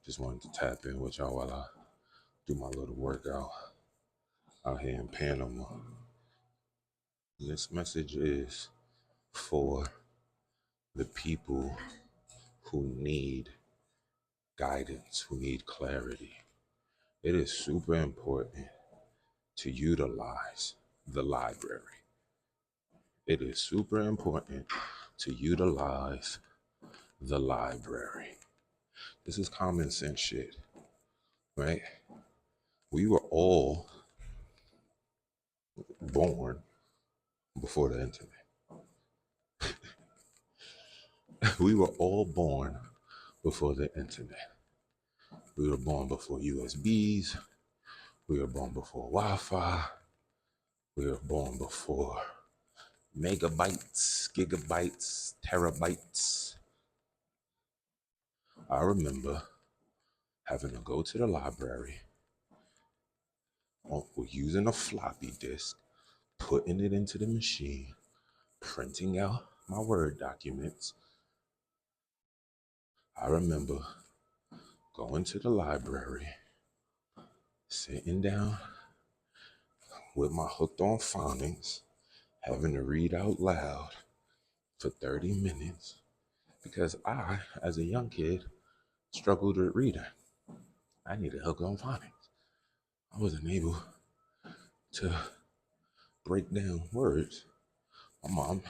Just wanted to tap in with y'all while I do my little workout out here in Panama. This message is for the people who need guidance, who need clarity. It is super important to utilize the library. It is super important to utilize the library. This is common sense shit, right? We were all born before the internet. We were all born before the internet. We were born before USBs. We were born before Wi-Fi. We were born before megabytes, gigabytes, terabytes. I remember having to go to the library using a floppy disk, putting it into the machine, printing out my Word documents. I remember going to the library, sitting down with my hooked on phonics, having to read out loud for 30 minutes because I, as a young kid, struggled with reading. I needed hooked on phonics. I wasn't able to break down words. My mom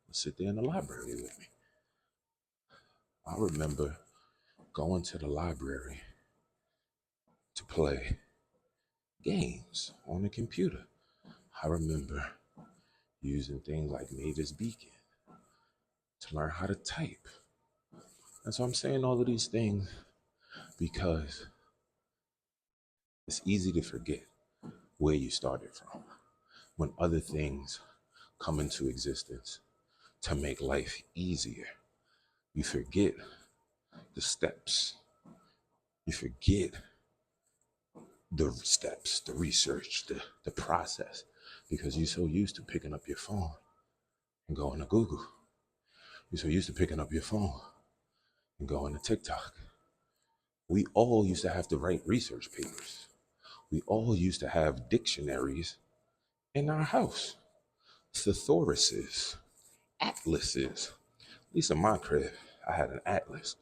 would sit there in the library with me. I remember going to the library to play games on the computer. I remember using things like Mavis Beacon to learn how to type. And so I'm saying all of these things because it's easy to forget where you started from when other things come into existence to make life easier. You forget the steps. You forget the steps, the research, the process, because you're so used to picking up your phone and going to Google. You're so used to picking up your phone and going to TikTok. We all used to have to write research papers. We all used to have dictionaries in our house, thesauruses, atlases. At least in my crib, I had an atlas.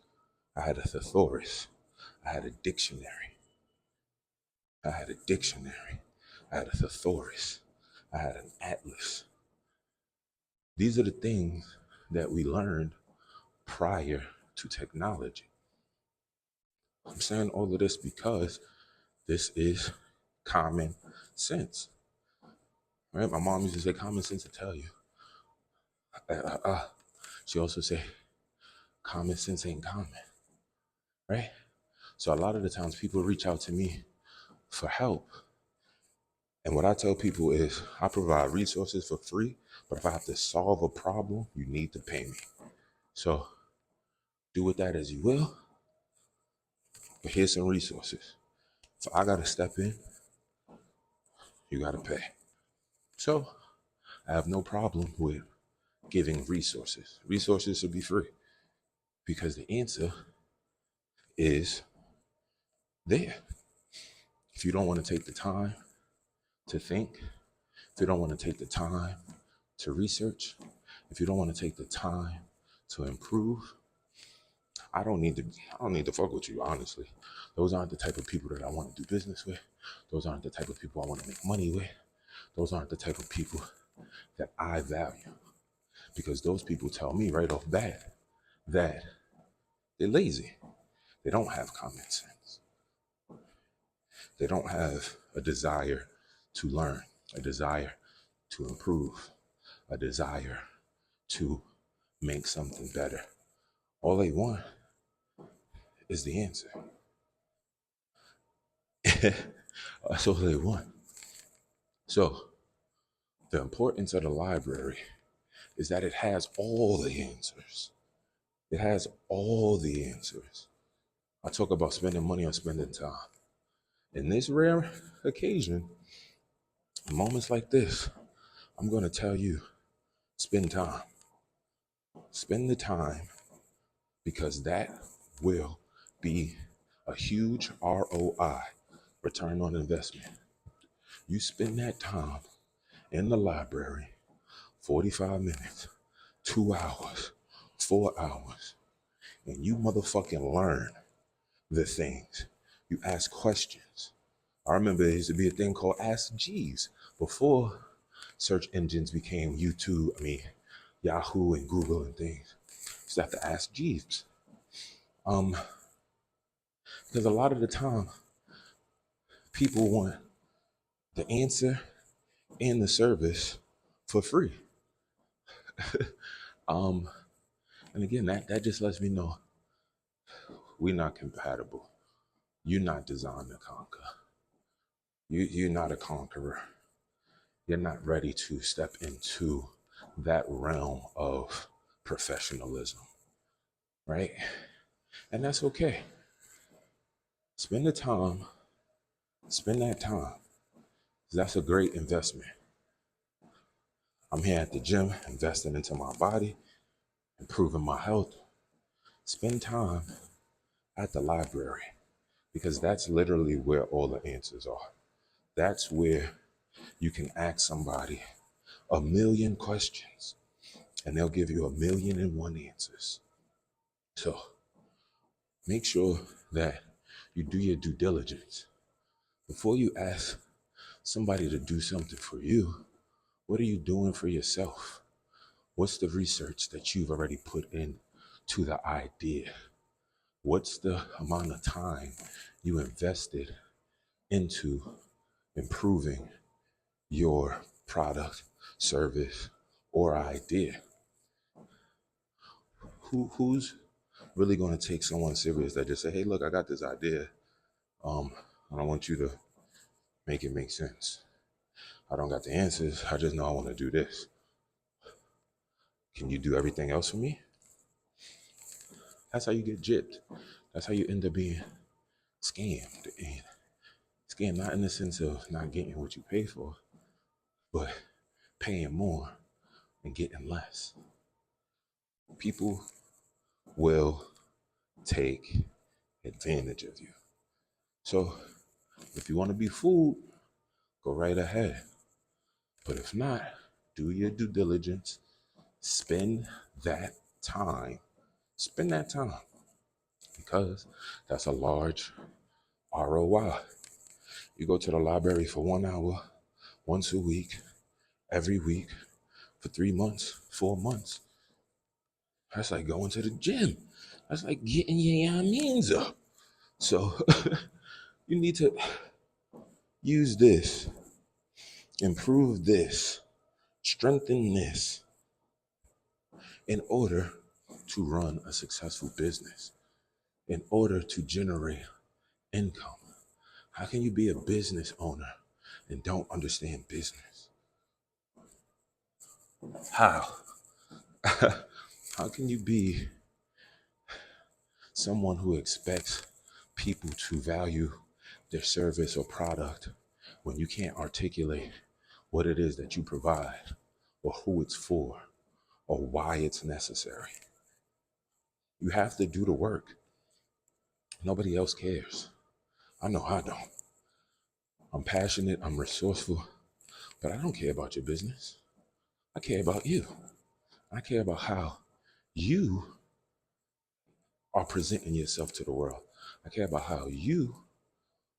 I had a thesaurus. I had a dictionary. I had a dictionary. I had a thesaurus. I had an atlas. These are the things that we learned prior to technology. I'm saying all of this because this is common sense. Right? My mom used to say common sense to tell you. She also said common sense ain't common. Right? So a lot of the times people reach out to me for help. And what I tell people is I provide resources for free, but if I have to solve a problem, you need to pay me. So do with that as you will, but here's some resources. If I gotta step in, you gotta pay. So I have no problem with giving resources. Resources should be free because the answer is there. If you don't want to take the time to think, if you don't want to take the time to research, if you don't want to take the time to improve, I don't need to fuck with you, honestly. Those aren't the type of people that I want to do business with. Those aren't the type of people I want to make money with. Those aren't the type of people that I value. Because those people tell me right off bat that they're lazy. They don't have common sense. They don't have a desire to learn, a desire to improve, a desire to make something better. All they want is the answer. That's all they want. So the importance of the library is that it has all the answers. It has all the answers. I talk about spending money on spending time. In this rare occasion, moments like this, I'm going to tell you, spend time. Spend the time because that will be a huge ROI, return on investment. You spend that time in the library, 45 minutes, 2 hours, 4 hours, and you motherfucking learn the things. You ask questions. I remember there used to be a thing called Ask Jeeves before search engines became Yahoo and Google and things. You used to have to ask Jeeves. Because a lot of the time, people want the answer and the service for free. And again, that just lets me know we're not compatible. You're not designed to conquer. You're not a conqueror. You're not ready to step into that realm of professionalism, right? And that's okay. Spend that time. That's a great investment. I'm here at the gym, investing into my body, improving my health. Spend time at the library because that's literally where all the answers are. That's where you can ask somebody a million questions and they'll give you 1,000,001 answers. So make sure that you do your due diligence. Before you ask somebody to do something for you, what are you doing for yourself? What's the research that you've already put in to the idea? What's the amount of time you invested into improving your product, service, or idea? Who's really going to take someone serious that just say, hey, look, I got this idea. And I want you to make it make sense. I don't got the answers. I just know I want to do this. Can you do everything else for me? That's how you get gypped. That's how you end up being scammed. And scammed not in the sense of not getting what you pay for, but paying more and getting less. People will take advantage of you. So if you want to be fooled, go right ahead. But if not, do your due diligence. Spend that time. Spend that time because that's a large ROI. You go to the library for 1 hour, once a week, every week, for 3 months, 4 months. That's like going to the gym. That's like getting your yamins up. So you need to use this, improve this, strengthen this in order to run a successful business, in order to generate income. How can you be a business owner and don't understand business? How? How can you be someone who expects people to value their service or product when you can't articulate what it is that you provide or who it's for or why it's necessary? You have to do the work. Nobody else cares. I know I don't. I'm passionate, I'm resourceful, but I don't care about your business. I care about you. I care about how you are presenting yourself to the world. I care about how you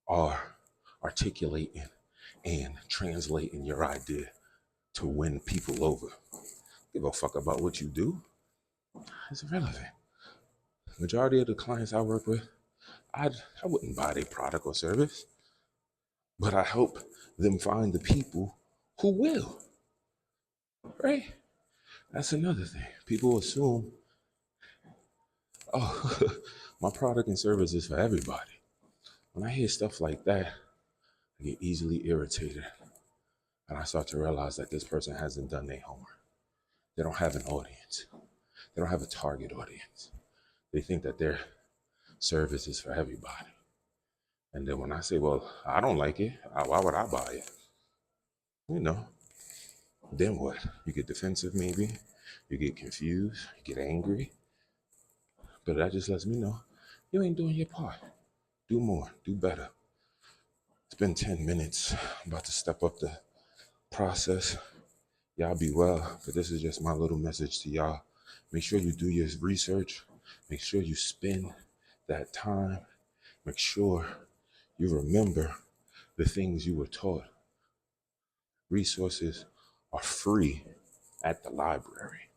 are articulating and translating your idea to win people over. Give a fuck about what you do. It's irrelevant. Majority of the clients I work with, I wouldn't buy their product or service, but I help them find the people who will, right? That's another thing. People assume, oh, my product and service is for everybody. When I hear stuff like that, I get easily irritated. And I start to realize that this person hasn't done their homework. They don't have an audience. They don't have a target audience. They think that their service is for everybody. And then when I say, well, I don't like it, why would I buy it? You know, then what? You get defensive maybe, you get confused, you get angry. But that just lets me know you ain't doing your part. Do more, do better. It's been 10 minutes. I'm about to step up the process. Y'all be well, but this is just my little message to y'all. Make sure you do your research. Make sure you spend that time. Make sure you remember the things you were taught. Resources are free at the library.